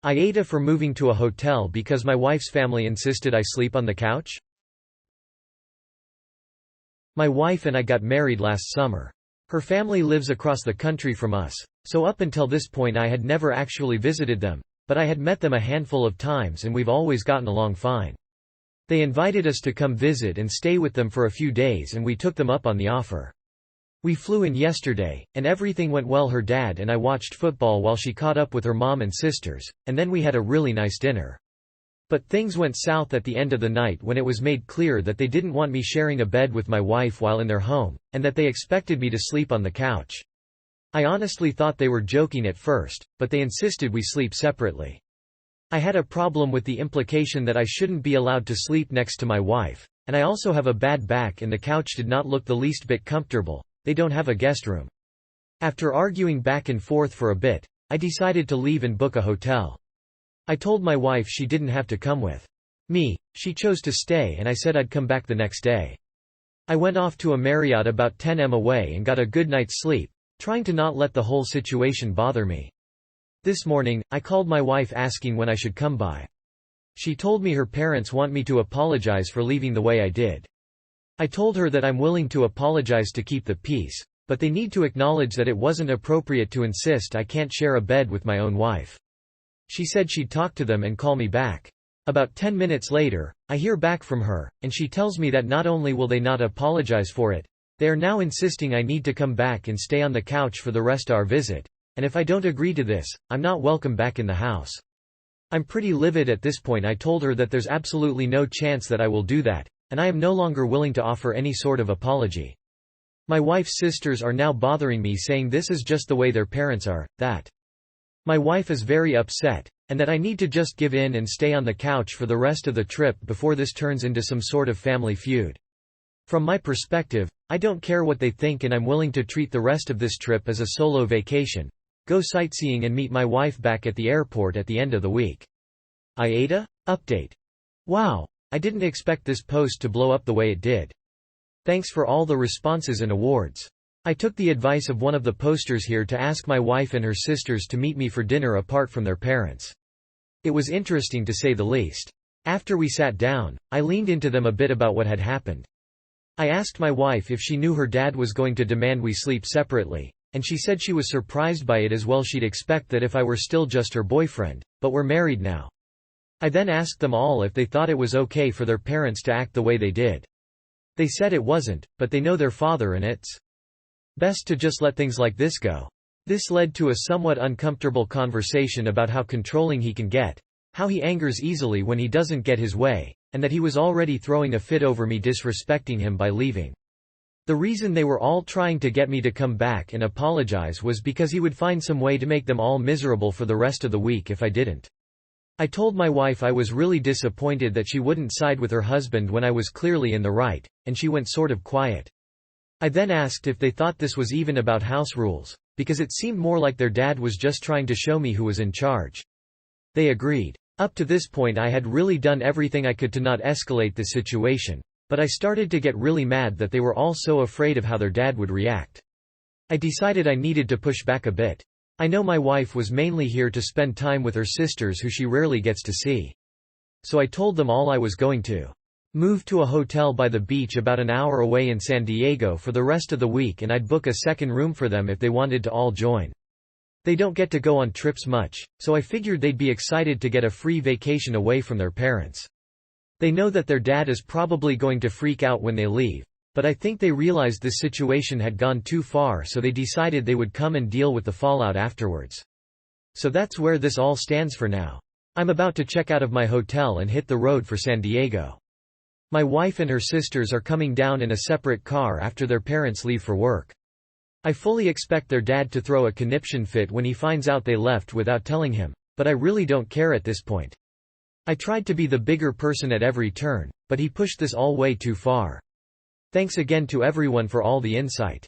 AITA for moving to a hotel because my wife's family insisted I sleep on the couch? My wife and I got married last summer. Her family lives across the country from us, so up until this point I had never actually visited them, but I had met them a handful of times and we've always gotten along fine. They invited us to come visit and stay with them for a few days and we took them up on the offer. We flew in yesterday, and everything went well. Her dad and I watched football while she caught up with her mom and sisters, and then we had a really nice dinner. But things went south at the end of the night when it was made clear that they didn't want me sharing a bed with my wife while in their home, and that they expected me to sleep on the couch. I honestly thought they were joking at first, but they insisted we sleep separately. I had a problem with the implication that I shouldn't be allowed to sleep next to my wife, and I also have a bad back and the couch did not look the least bit comfortable. They don't have a guest room. After arguing back and forth for a bit, I decided to leave and book a hotel. I told my wife she didn't have to come with me, she chose to stay and I said I'd come back the next day. I went off to a Marriott about 10 m away and got a good night's sleep, trying to not let the whole situation bother me. This morning, I called my wife asking when I should come by. She told me her parents want me to apologize for leaving the way I did. I told her that I'm willing to apologize to keep the peace, but they need to acknowledge that it wasn't appropriate to insist I can't share a bed with my own wife. She said she'd talk to them and call me back. About 10 minutes later, I hear back from her, and she tells me that not only will they not apologize for it, they are now insisting I need to come back and stay on the couch for the rest of our visit, and if I don't agree to this, I'm not welcome back in the house. I'm pretty livid at this point. I told her that there's absolutely no chance that I will do that, and I am no longer willing to offer any sort of apology. My wife's sisters are now bothering me saying this is just the way their parents are, that my wife is very upset, and that I need to just give in and stay on the couch for the rest of the trip before this turns into some sort of family feud. From my perspective, I don't care what they think and I'm willing to treat the rest of this trip as a solo vacation, go sightseeing and meet my wife back at the airport at the end of the week. AITA? Update. Wow. I didn't expect this post to blow up the way it did. Thanks for all the responses and awards. I took the advice of one of the posters here to ask my wife and her sisters to meet me for dinner apart from their parents. It was interesting to say the least. After we sat down, I leaned into them a bit about what had happened. I asked my wife if she knew her dad was going to demand we sleep separately, and she said she was surprised by it as well. She'd expect that if I were still just her boyfriend, but we're married now. I then asked them all if they thought it was okay for their parents to act the way they did. They said it wasn't, but they know their father and it's best to just let things like this go. This led to a somewhat uncomfortable conversation about how controlling he can get, how he angers easily when he doesn't get his way, and that he was already throwing a fit over me disrespecting him by leaving. The reason they were all trying to get me to come back and apologize was because he would find some way to make them all miserable for the rest of the week if I didn't. I told my wife I was really disappointed that she wouldn't side with her husband when I was clearly in the right, and she went sort of quiet. I then asked if they thought this was even about house rules, because it seemed more like their dad was just trying to show me who was in charge. They agreed. Up to this point I had really done everything I could to not escalate the situation, but I started to get really mad that they were all so afraid of how their dad would react. I decided I needed to push back a bit. I know my wife was mainly here to spend time with her sisters who she rarely gets to see. So I told them all I was going to move to a hotel by the beach about an hour away in San Diego for the rest of the week and I'd book a second room for them if they wanted to all join. They don't get to go on trips much, so I figured they'd be excited to get a free vacation away from their parents. They know that their dad is probably going to freak out when they leave, but I think they realized this situation had gone too far, so they decided they would come and deal with the fallout afterwards. So that's where this all stands for now. I'm about to check out of my hotel and hit the road for San Diego. My wife and her sisters are coming down in a separate car after their parents leave for work. I fully expect their dad to throw a conniption fit when he finds out they left without telling him, but I really don't care at this point. I tried to be the bigger person at every turn, but he pushed this all way too far. Thanks again to everyone for all the insight.